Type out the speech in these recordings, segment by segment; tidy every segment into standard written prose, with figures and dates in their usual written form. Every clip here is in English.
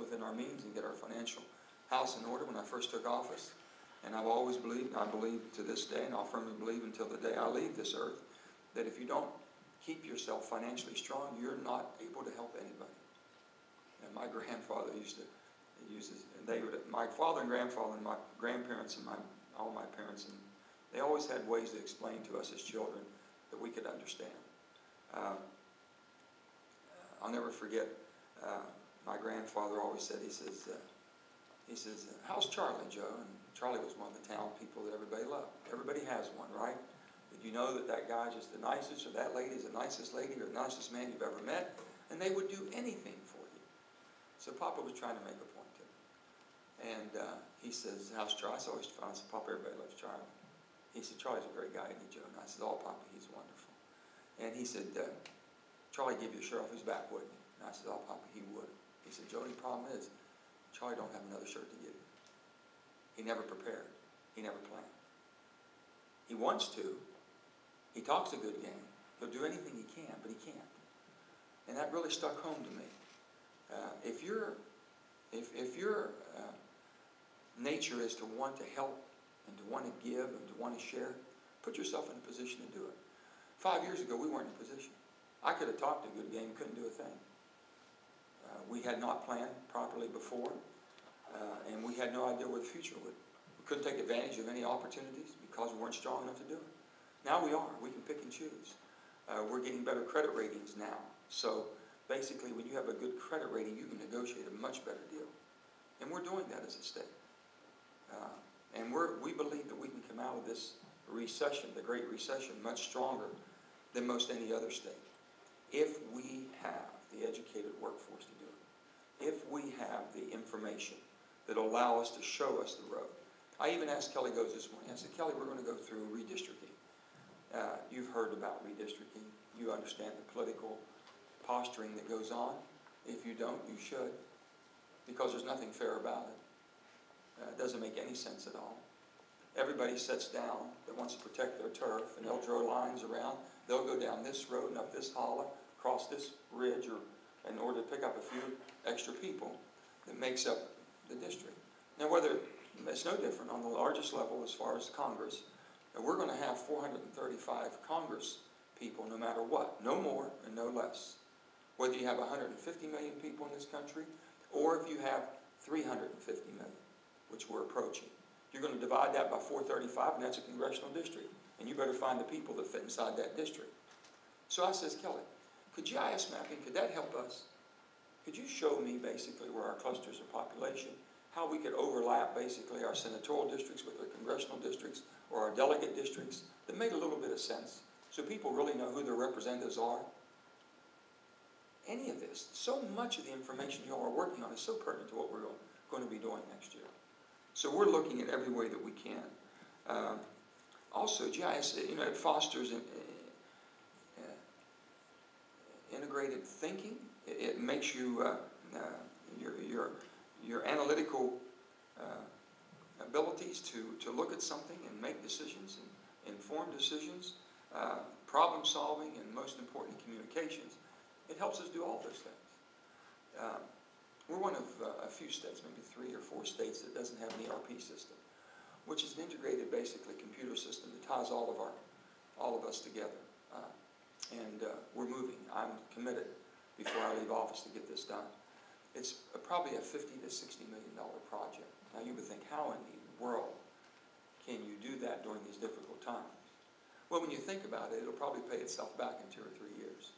within our means and get our financial house in order when I first took office. And I've always believed, and I believe to this day, and I'll firmly believe until the day I leave this earth, that if you don't keep yourself financially strong, you're not able to help anybody. And my grandfather used to use this, and my father and grandfather and my grandparents and all my parents, and they always had ways to explain to us as children that we could understand. I'll never forget, my grandfather always said, he says, how's Charlie, Joe? And Charlie was one of the town people that everybody loved. Everybody has one, right? Did you know that that guy's just the nicest, or that lady's the nicest lady, or the nicest man you've ever met? And they would do anything for you. So Papa was trying to make a point to him. And he says, how's Charlie? I said, Papa, everybody loves Charlie. He said, Charlie's a great guy, isn't he, Joe? And I said, oh, Papa, he's wonderful. And he said, Charlie gave you a shirt off his back, wouldn't he? And I said, oh, Papa, he would. He said, Joe, the problem is, Charlie don't have another shirt to give you. He never prepared. He never planned. He wants to. He talks a good game. He'll do anything he can, but he can't. And that really stuck home to me. If your nature is to want to help and to want to give and to want to share, put yourself in a position to do it. 5 years ago, we weren't in a position. I could have talked a good game, couldn't do a thing. We had not planned properly before, and we had no idea where the future would. We couldn't take advantage of any opportunities because we weren't strong enough to do it. Now we are. We can pick and choose. We're getting better credit ratings now. So basically, when you have a good credit rating, you can negotiate a much better deal. And we're doing that as a state. And we believe that we can come out of this recession, the Great Recession, much stronger than most any other state, if we have the educated workforce to do it, if we have the information that will allow us to show us the road. I even asked Kelly Goes this morning, I said, Kelly, we're going to go through redistricting. You've heard about redistricting. You understand the political posturing that goes on. If you don't, you should, because there's nothing fair about it. It doesn't make any sense at all. Everybody sits down that wants to protect their turf, and they'll draw lines around. They'll go down this road and up this holler, across this ridge, or in order to pick up a few extra people that makes up the district. Now, whether it's no different on the largest level as far as Congress, we're going to have 435 Congress people no matter what, no more and no less. Whether you have 150 million people in this country, or if you have 350 million, which we're approaching. You're going to divide that by 435, and that's a congressional district. And you better find the people that fit inside that district. So I says, Kelly, could GIS mapping, could that help us? Could you show me basically where our clusters of population, how we could overlap basically our senatorial districts with our congressional districts or our delegate districts that made a little bit of sense so people really know who their representatives are? Any of this, so much of the information you all are working on is so pertinent to what we're going to be doing next year. So we're looking at every way that we can. Also, GIS, it fosters integrated thinking. It makes you your analytical abilities to look at something and make decisions and inform decisions, problem solving, and most important, communications. It helps us do all those things. We're one of a few states, maybe 3 or 4 states, that doesn't have an ERP system, which is an integrated, basically, computer system that ties all of us together. And we're moving. I'm committed before I leave office to get this done. It's probably a $50 to $60 million project. Now you would think, how in the world can you do that during these difficult times? Well, when you think about it, it'll probably pay itself back in 2 or 3 years.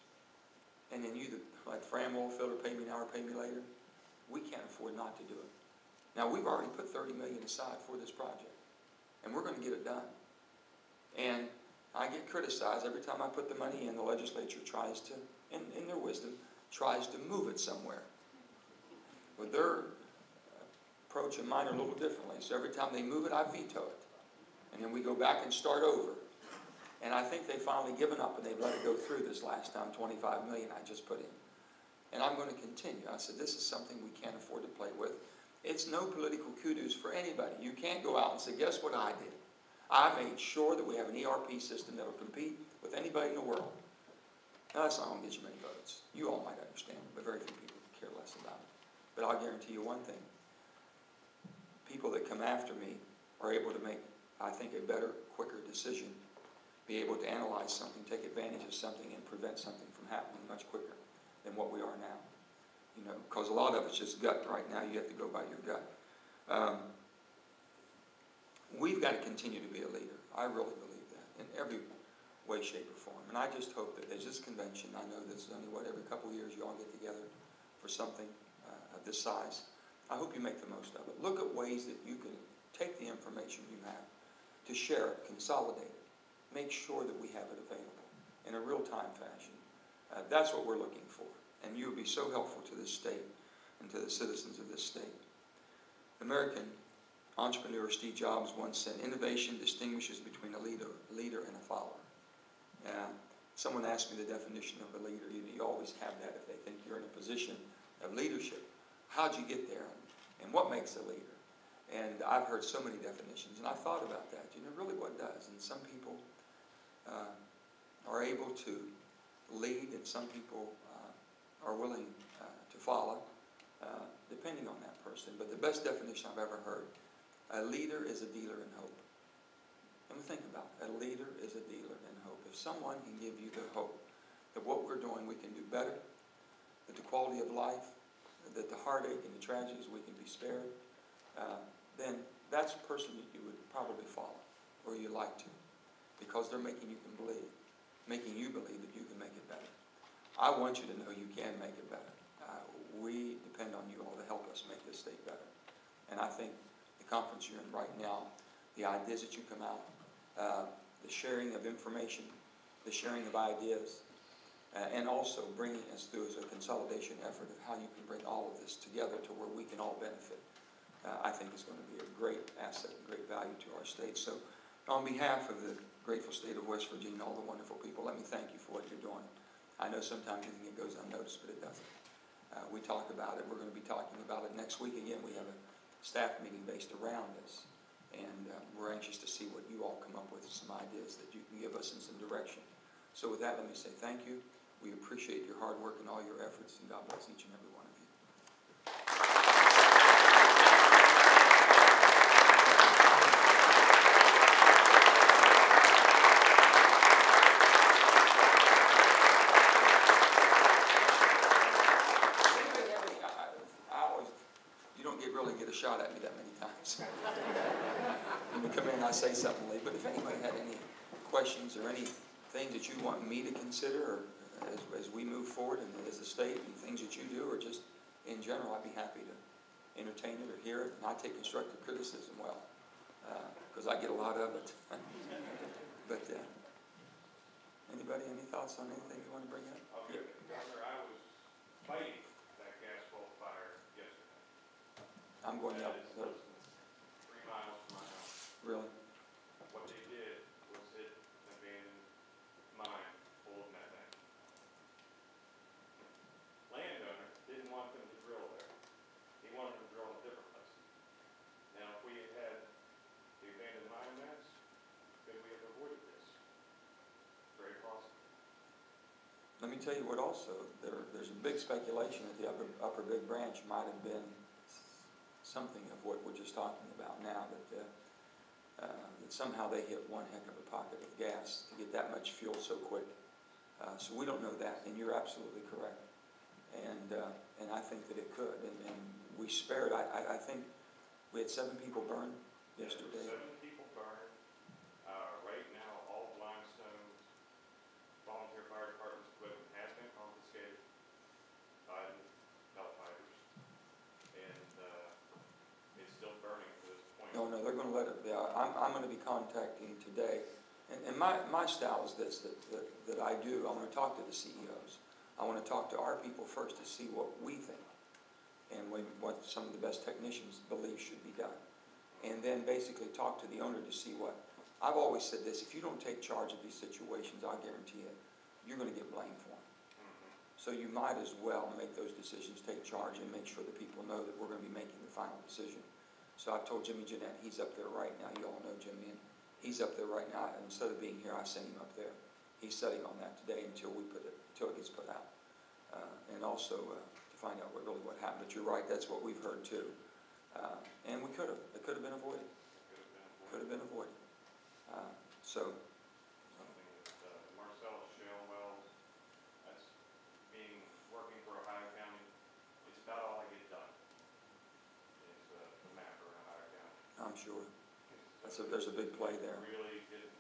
And then you, like Fram Oilfield, or pay me now or pay me later, we can't afford not to do it. Now, we've already put $30 million aside for this project, and we're going to get it done. And I get criticized every time I put the money in. The legislature tries to, in their wisdom, tries to move it somewhere. But their approach and mine are a little differently. So every time they move it, I veto it. And then we go back and start over. And I think they've finally given up, and they've let it go through this last time, $25 million I just put in. And I'm going to continue. I said, this is something we can't afford to play with. It's no political kudos for anybody. You can't go out and say, guess what I did? I made sure that we have an ERP system that will compete with anybody in the world. Now, that's not going to get you many votes. You all might understand, but very few people care less about it. But I'll guarantee you one thing. People that come after me are able to make, I think, a better, quicker decision, be able to analyze something, take advantage of something, and prevent something from happening much quicker than what we are now. You know, because a lot of it's just gut right now. You have to go by your gut. We've got to continue to be a leader. I really believe that in every way, shape, or form. And I just hope that there's this convention. I know this is only, what, every couple of years you all get together for something of this size. I hope you make the most of it. Look at ways that you can take the information you have to share it, consolidate it, make sure that we have it available in a real-time fashion. That's what we're looking for. And you would be so helpful to this state and to the citizens of this state. American entrepreneur Steve Jobs once said, "Innovation distinguishes between a leader and a follower." Someone asked me the definition of a leader. You always have that if they think you're in a position of leadership. How'd you get there? And what makes a leader? And I've heard so many definitions, and I thought about that. You know, really what does? And some people are able to lead, and some people are willing to follow, depending on that person. But the best definition I've ever heard, a leader is a dealer in hope. And think about it. A leader is a dealer in hope. If someone can give you the hope that what we're doing we can do better, that the quality of life, that the heartache and the tragedies we can be spared, then that's a person that you would probably follow, or you like to, because they're making you believe that you can make it better. I want you to know you can make it better. We depend on you all to help us make this state better. And I think the conference you're in right now, the ideas that you come out, the sharing of information, the sharing of ideas, and also bringing us through as a consolidation effort of how you can bring all of this together to where we can all benefit, I think is going to be a great asset and great value to our state. So on behalf of the grateful state of West Virginia, all the wonderful people, let me thank you for what you're doing. I know sometimes you think it goes unnoticed, but it doesn't. We talk about it. We're going to be talking about it next week. Again, we have a staff meeting based around this, and we're anxious to see what you all come up with, some ideas that you can give us in some direction. So with that, let me say thank you. We appreciate your hard work and all your efforts, and God bless each and every one of you. Shot at me that many times. When you come in, I say something late. But if anybody had any questions or any things that you want me to consider, or as we move forward and as a state, and things that you do, or just in general, I'd be happy to entertain it or hear it. And I take constructive criticism well, because I get a lot of it. But anybody, any thoughts on anything you want to bring up? Okay, Governor, I was fighting that gas fault fire yesterday. I'm going up. 3 miles from my house. Really? What they did was hit an abandoned mine full of methane. Landowner didn't want them to drill there. He wanted them to drill in a different place. Now, if we had had the abandoned mine mess, could we have avoided this? Very possible. Let me tell you what also, there's a big speculation that the upper Big Branch might have been something of what we're just talking about now, that somehow they hit one heck of a pocket of gas to get that much fuel so quick. So we don't know that, and you're absolutely correct. And I think that it could, and we spared, I think we had 7 people burned yesterday. 7 people burned. Right now, all limestone volunteer fire department's equipment has been confiscated by the belt fighters, and it's still burning to this point. No, they're going to let it. I'm going to be contacting today, and my style is this: that I do. I want to talk to the CEOs. I want to talk to our people first to see what we think, and what some of the best technicians believe should be done, and then basically talk to the owner to see what. I've always said this: if you don't take charge of these situations, I guarantee it, you're going to get blamed for them. So you might as well make those decisions, take charge, and make sure that people know that we're going to be making the final decision. So I've told Jimmy Jeanette, he's up there right now. You all know Jimmy, and he's up there right now. And instead of being here, I sent him up there. He's studying on that today until it gets put out. And also to find out what happened. But you're right, that's what we've heard too. And it could have been avoided. Could have been avoided. So. Something that Marcellus Shale Wells, that's working for Ohio County. It's about all I get done. Is the map around Ohio County. I'm sure. There's a big play there. Really getting